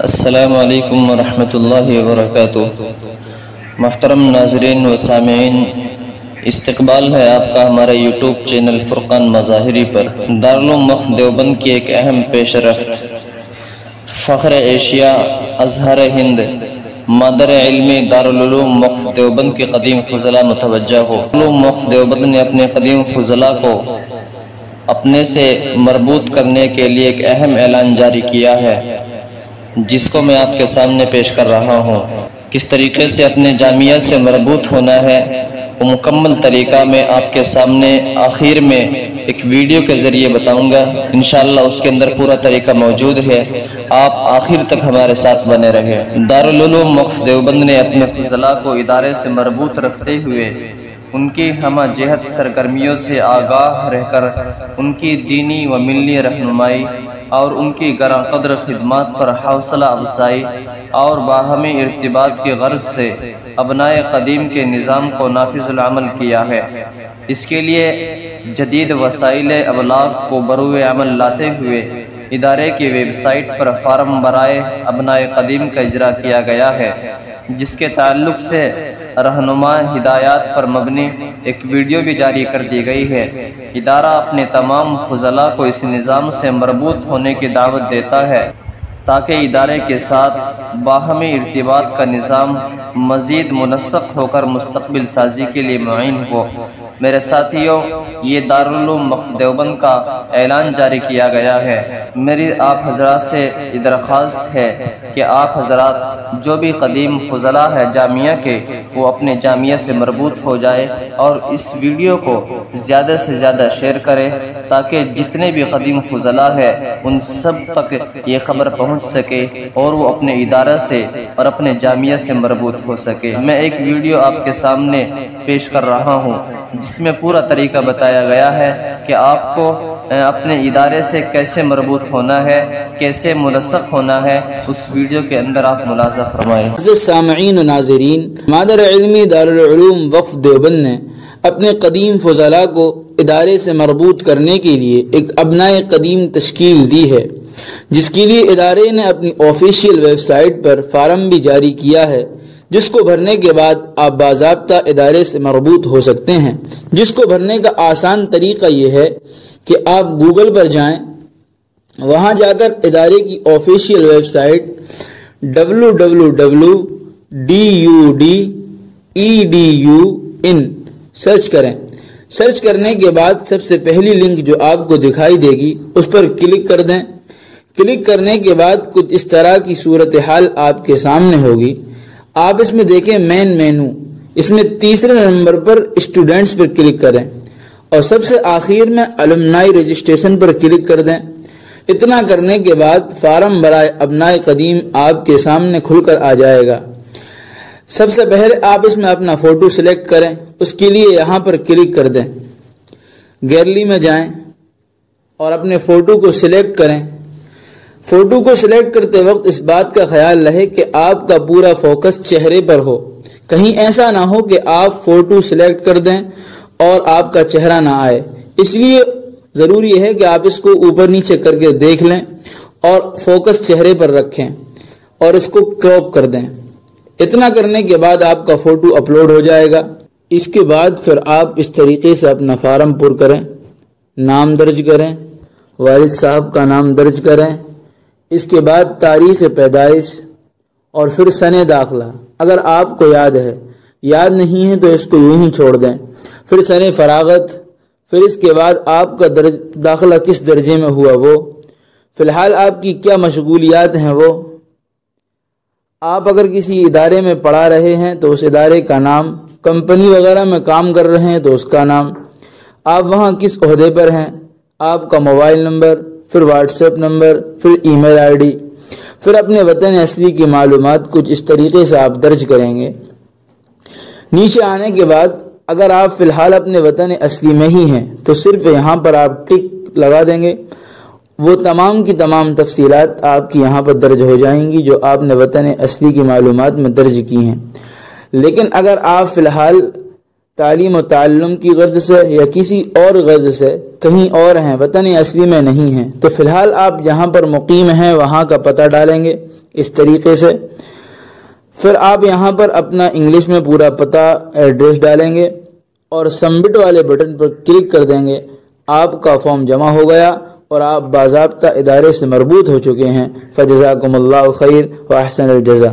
السلام علیکم ورحمۃ اللہ وبرکاتہ۔ محترم ناظرین و سامعین، استقبال ہے آپ کا ہمارے یوٹیوب چینل فرقان مظاہری پر۔ دارالعلوم مفت دیوبند کی ایک اہم پیش رفت، فخر ایشیا، ازہر ہند، مادر علمی دارالعلوم مفت دیوبند کے قدیم فضلاء متوجہ ہو۔ دارالعلوم مفت دیوبند نے اپنے قدیم فضلاء کو اپنے سے مربوط کرنے کے لیے ایک اہم اعلان جاری کیا ہے، جس کو میں آپ کے سامنے پیش کر رہا ہوں۔ کس طریقے سے اپنے جامعہ سے مربوط ہونا ہے، وہ مکمل طریقہ میں آپ کے سامنے آخر میں ایک ویڈیو کے ذریعے بتاؤں گا۔ انشاءاللہ اس کے اندر پورا طریقہ موجود ہے، آپ آخر تک ہمارے ساتھ بنے رہیں۔ دارالعلوم مفت دیوبند نے اپنے فضلاء کو ادارے سے مربوط رکھتے ہوئے ان کی ہمہ جہت سرگرمیوں سے آگاہ رہ کر ان کی دینی و ملی رہنمائی اور ان کی گراں قدر خدمات پر حوصلہ افزائی اور باہمی ارتباط کی غرض سے ابنائے قدیم کے نظام کو نافذ العمل کیا ہے۔ اس کے لیے جدید وسائل ابلاغ کو بروئے عمل لاتے ہوئے ادارے کی ویب سائٹ پر فارم برائے ابنائے قدیم کا اجرا کیا گیا ہے، جس کے تعلق سے رہنما ہدایات پر مبنی ایک ویڈیو بھی جاری کر دی گئی ہے۔ ادارہ اپنے تمام فضلاء کو اس نظام سے مربوط ہونے کی دعوت دیتا ہے تاکہ ادارے کے ساتھ باہمی ارتباط کا نظام مزید منسق ہو کر مستقبل سازی کے لیے معین ہو۔ میرے ساتھیوں، یہ دارالعلوم مفت دیوبند کا اعلان جاری کیا گیا ہے۔ میری آپ حضرات سے درخواست ہے کہ آپ حضرات جو بھی قدیم فضلاء ہے جامعہ کے، وہ اپنے جامعہ سے مربوط ہو جائے اور اس ویڈیو کو زیادہ سے زیادہ شیئر کریں تاکہ جتنے بھی قدیم فضلاء ہے ان سب تک یہ خبر پہنچ سکے اور وہ اپنے ادارہ سے اور اپنے جامعہ سے مربوط ہو سکے۔ میں ایک ویڈیو آپ کے سامنے پیش کر رہا ہوں جس میں پورا طریقہ بتایا گیا ہے کہ آپ کو اپنے ادارے سے کیسے مربوط ہونا ہے، کیسے ملصق ہونا ہے۔ اس ویڈیو کے اندر آپ ملاحظہ فرمائیں۔ عزیز سامعین و ناظرین، مادر علمی دارالعلوم وفد دیوبند نے اپنے قدیم فضلاء کو ادارے سے مربوط کرنے کے لیے ایک ابنائے قدیم تشکیل دی ہے، جس کے لیے ادارے نے اپنی آفیشیل ویب سائٹ پر فارم بھی جاری کیا ہے، جس کو بھرنے کے بعد آپ باضابطہ ادارے سے مربوط ہو سکتے ہیں۔ جس کو بھرنے کا آسان طریقہ یہ ہے کہ آپ گوگل پر جائیں، وہاں جا کر ادارے کی آفیشیل ویب سائٹ www.dudedun سرچ کریں۔ سرچ کرنے کے بعد سب سے پہلی لنک جو آپ کو دکھائی دے گی اس پر کلک کر دیں۔ کلک کرنے کے بعد کچھ اس طرح کی صورتحال آپ کے سامنے ہوگی۔ آپ اس میں دیکھیں مین مینو، اس میں تیسرے نمبر پر اسٹوڈنٹس پر کلک کریں اور سب سے آخر میں الومنائی رجسٹریشن پر کلک کر دیں۔ اتنا کرنے کے بعد فارم برائے ابنائے قدیم آپ کے سامنے کھل کر آ جائے گا۔ سب سے پہلے آپ اس میں اپنا فوٹو سلیکٹ کریں، اس کے لیے یہاں پر کلک کر دیں، گیلری میں جائیں اور اپنے فوٹو کو سلیکٹ کریں۔ فوٹو کو سلیکٹ کرتے وقت اس بات کا خیال رہے کہ آپ کا پورا فوکس چہرے پر ہو، کہیں ایسا نہ ہو کہ آپ فوٹو سلیکٹ کر دیں اور آپ کا چہرہ نہ آئے۔ اس لیے ضروری ہے کہ آپ اس کو اوپر نیچے کر کے دیکھ لیں اور فوکس چہرے پر رکھیں اور اس کو کراپ کر دیں۔ اتنا کرنے کے بعد آپ کا فوٹو اپلوڈ ہو جائے گا۔ اس کے بعد پھر آپ اس طریقے سے اپنا فارم پر کریں، نام درج کریں، والد صاحب کا نام درج کریں، اس کے بعد تاریخ پیدائش اور پھر سن داخلہ اگر آپ کو یاد ہے، یاد نہیں ہے تو اس کو یوں ہی چھوڑ دیں، پھر سن فراغت، پھر اس کے بعد آپ کا داخلہ کس درجے میں ہوا وہ، فی الحال آپ کی کیا مشغولیات ہیں وہ، آپ اگر کسی ادارے میں پڑھا رہے ہیں تو اس ادارے کا نام، کمپنی وغیرہ میں کام کر رہے ہیں تو اس کا نام، آپ وہاں کس عہدے پر ہیں، آپ کا موبائل نمبر، پھر واٹس ایپ نمبر، پھر ای میل آئی ڈی، پھر اپنے وطن اصلی کی معلومات کچھ اس طریقے سے آپ درج کریں گے۔ نیچے آنے کے بعد اگر آپ فی الحال اپنے وطن اصلی میں ہی ہیں تو صرف یہاں پر آپ ٹک لگا دیں گے، وہ تمام کی تمام تفصیلات آپ کی یہاں پر درج ہو جائیں گی جو آپ نے وطن اصلی کی معلومات میں درج کی ہیں۔ لیکن اگر آپ فی الحال تعلیم و تعلم کی غرض سے یا کسی اور غرض سے کہیں اور ہیں، وطن اصلی میں نہیں ہیں، تو فی الحال آپ جہاں پر مقیم ہیں وہاں کا پتہ ڈالیں گے اس طریقے سے. پھر آپ یہاں پر اپنا انگلش میں پورا پتہ ایڈریس ڈالیں گے اور سبمٹ والے بٹن پر کلک کر دیں گے. آپ کا فارم جمع ہو گیا اور آپ باضابطہ ادارے سے مربوط ہو چکے ہیں. فجزاکم اللہ خیر و احسن الجزا.